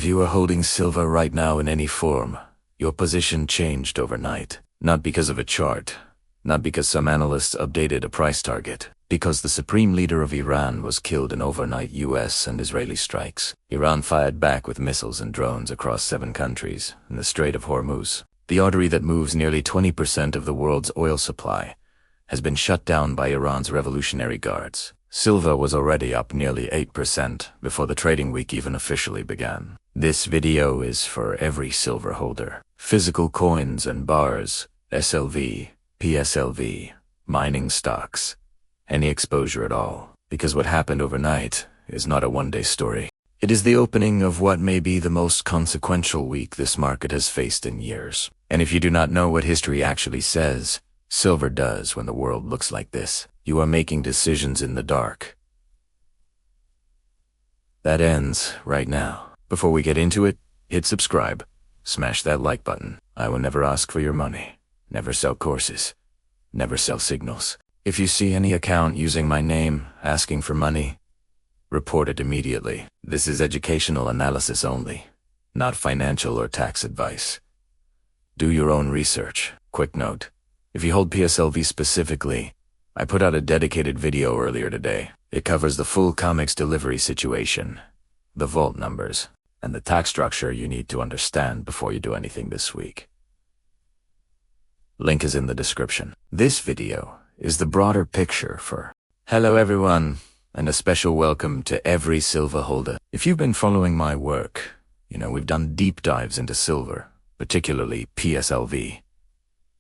you are holding silver right now in any form, your position changed overnight. Not because of a chart, not because some analysts updated a price target, because the supreme leader of Iran was killed in overnight US and Israeli strikes. Iran fired back with missiles and drones across 7 countries in the Strait of Hormuz. The artery that moves nearly 20% of the world's oil supply has been shut down by Iran's Revolutionary Guards. Silver was already up nearly 8% before the trading week even officially began. This video is for every silver holder. Physical coins and bars, SLV, PSLV, mining stocks, any exposure at all. Because what happened overnight is not a one-day story. It is the opening of what may be the most consequential week this market has faced in years. And if you do not know what history actually says, silver does when the world looks like this. You are making decisions in the dark. That ends right now. Before we get into it, hit subscribe. Smash that like button. I will never ask for your money. Never sell courses. Never sell signals. If you see any account using my name asking for money, report it immediately. This is educational analysis only, not financial or tax advice. Do your own research. Quick note. If you hold PSLV specifically, I put out a dedicated video earlier today. It covers the full comics delivery situation, the vault numbers, and the tax structure you need to understand before you do anything this week. Link is in the description. This video is the broader picture for hello everyone, and a special welcome to every silver holder. If you've been following my work, we've done deep dives into silver, particularly PSLV.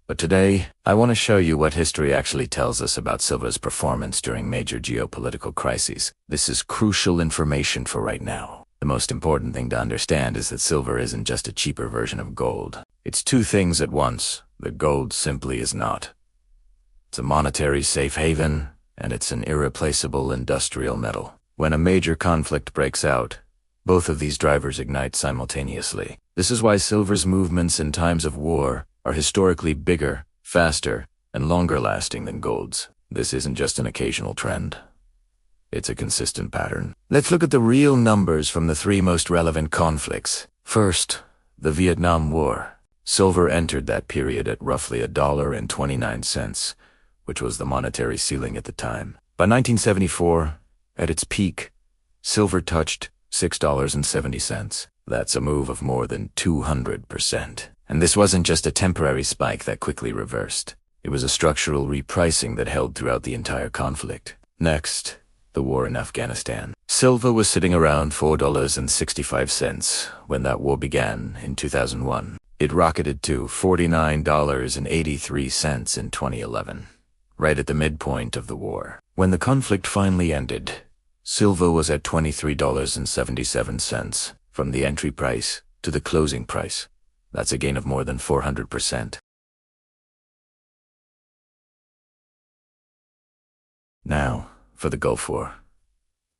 But today, I want to show you what history actually tells us about silver's performance during major geopolitical crises. This is crucial information for right now. The most important thing to understand is that silver isn't just a cheaper version of gold. It's 2 things at once that gold simply is not. It's a monetary safe haven, and it's an irreplaceable industrial metal. When a major conflict breaks out, both of these drivers ignite simultaneously. This is why silver's movements in times of war are historically bigger, faster, and longer lasting than gold's. This isn't just an occasional trend. It's a consistent pattern. Let's look at the real numbers from the 3 most relevant conflicts. First, the Vietnam War. Silver entered that period at roughly $1.29, which was the monetary ceiling at the time. By 1974, at its peak, silver touched $6.70. That's a move of more than 200%. And this wasn't just a temporary spike that quickly reversed. It was a structural repricing that held throughout the entire conflict. Next, the war in Afghanistan. Silver was sitting around $4.65 when that war began in 2001. It rocketed to $49.83 in 2011, right at the midpoint of the war. When the conflict finally ended, silver was at $23.77 from the entry price to the closing price. That's a gain of more than 400%. Now, for the Gulf War.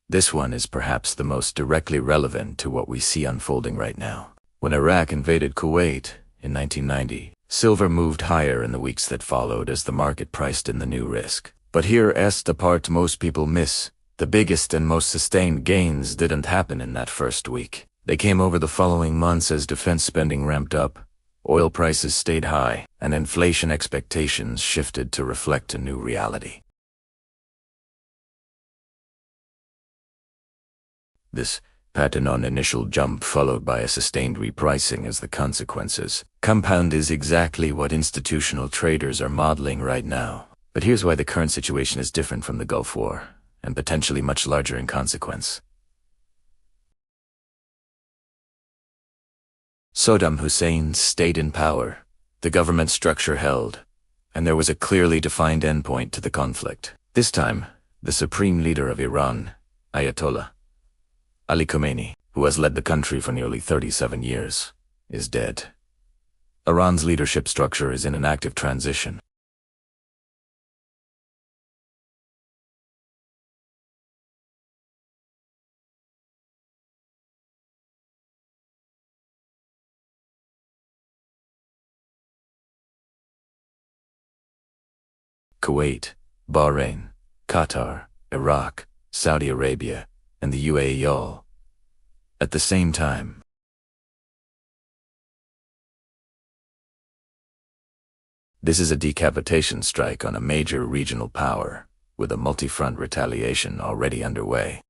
This one is perhaps the most directly relevant to what we see unfolding right now. When Iraq invaded Kuwait in 1990, silver moved higher in the weeks that followed as the market priced in the new risk. But here's the part most people miss. The biggest and most sustained gains didn't happen in that first week. They came over the following months as defense spending ramped up, oil prices stayed high, and inflation expectations shifted to reflect a new reality. This pattern on initial jump followed by a sustained repricing as the consequences. Compound is exactly what institutional traders are modeling right now. But here's why the current situation is different from the Gulf War, and potentially much larger in consequence. Saddam Hussein stayed in power, the government structure held, and there was a clearly defined endpoint to the conflict. This time, the supreme leader of Iran, Ayatollah Ali Khamenei, who has led the country for nearly 37 years, is dead. Iran's leadership structure is in an active transition. Kuwait, Bahrain, Qatar, Iraq, Saudi Arabia, and the UAE all at the same time. This is a decapitation strike on a major regional power, with a multi-front retaliation already underway.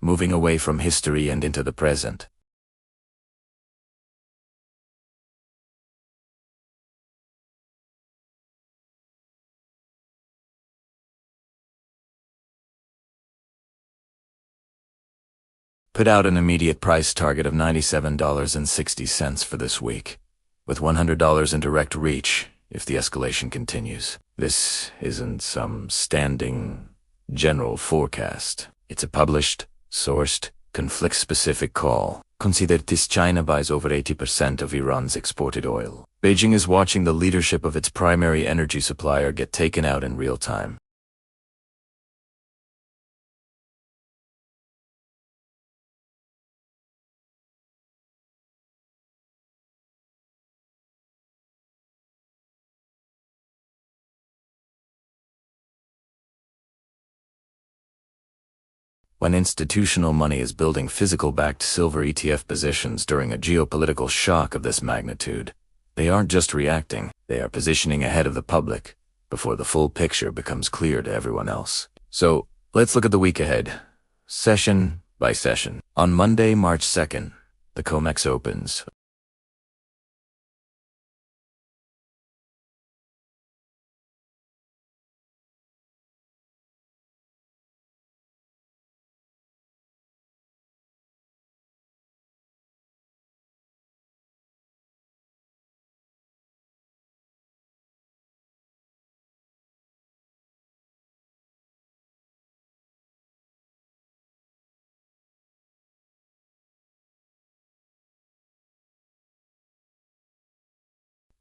Moving away from history and into the present. Put out an immediate price target of $97.60 for this week, with $100 in direct reach if the escalation continues. This isn't some standing general forecast. It's a published, sourced, conflict-specific call. Consider this: China buys over 80% of Iran's exported oil. Beijing is watching the leadership of its primary energy supplier get taken out in real time. When institutional money is building physical-backed silver ETF positions during a geopolitical shock of this magnitude, they aren't just reacting, they are positioning ahead of the public before the full picture becomes clear to everyone else. So, let's look at the week ahead, session by session. On Monday, March 2nd, the COMEX opens.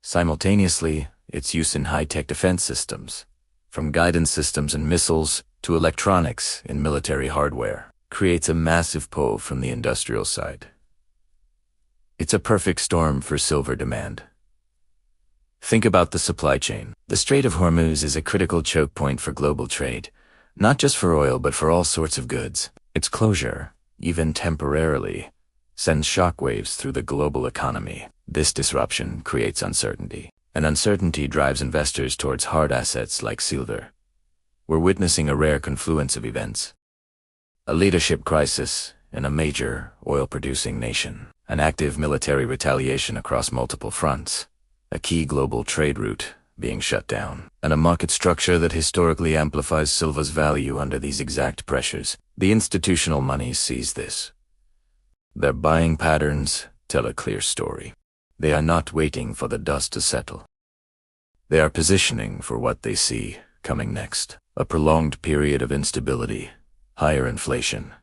Simultaneously, its use in high-tech defense systems, from guidance systems and missiles to electronics in military hardware, creates a massive pull from the industrial side. It's a perfect storm for silver demand. Think about the supply chain. The Strait of Hormuz is a critical choke point for global trade, not just for oil but for all sorts of goods. Its closure, even temporarily, sends shockwaves through the global economy. This disruption creates uncertainty, and uncertainty drives investors towards hard assets like silver. We're witnessing a rare confluence of events. A leadership crisis in a major oil-producing nation, an active military retaliation across multiple fronts, a key global trade route being shut down, and a market structure that historically amplifies silver's value under these exact pressures. The institutional money sees this. Their buying patterns tell a clear story. They are not waiting for the dust to settle. They are positioning for what they see coming next: a prolonged period of instability, higher inflation,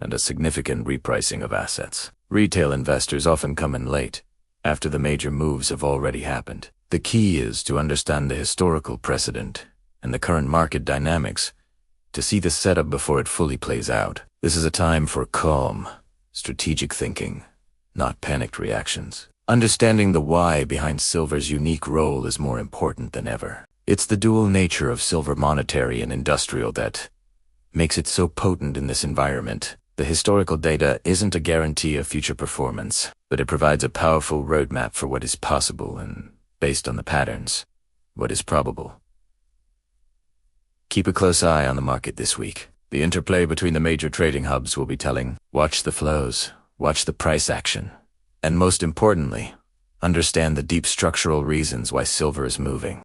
and a significant repricing of assets. Retail investors often come in late, after the major moves have already happened. The key is to understand the historical precedent and the current market dynamics to see the setup before it fully plays out. This is a time for calm, strategic thinking, not panicked reactions. Understanding the why behind silver's unique role is more important than ever. It's the dual nature of silver, monetary and industrial, that makes it so potent in this environment. The historical data isn't a guarantee of future performance, but it provides a powerful roadmap for what is possible and, based on the patterns, what is probable. Keep a close eye on the market this week. The interplay between the major trading hubs will be telling. Watch the flows, watch the price action, and most importantly, understand the deep structural reasons why silver is moving.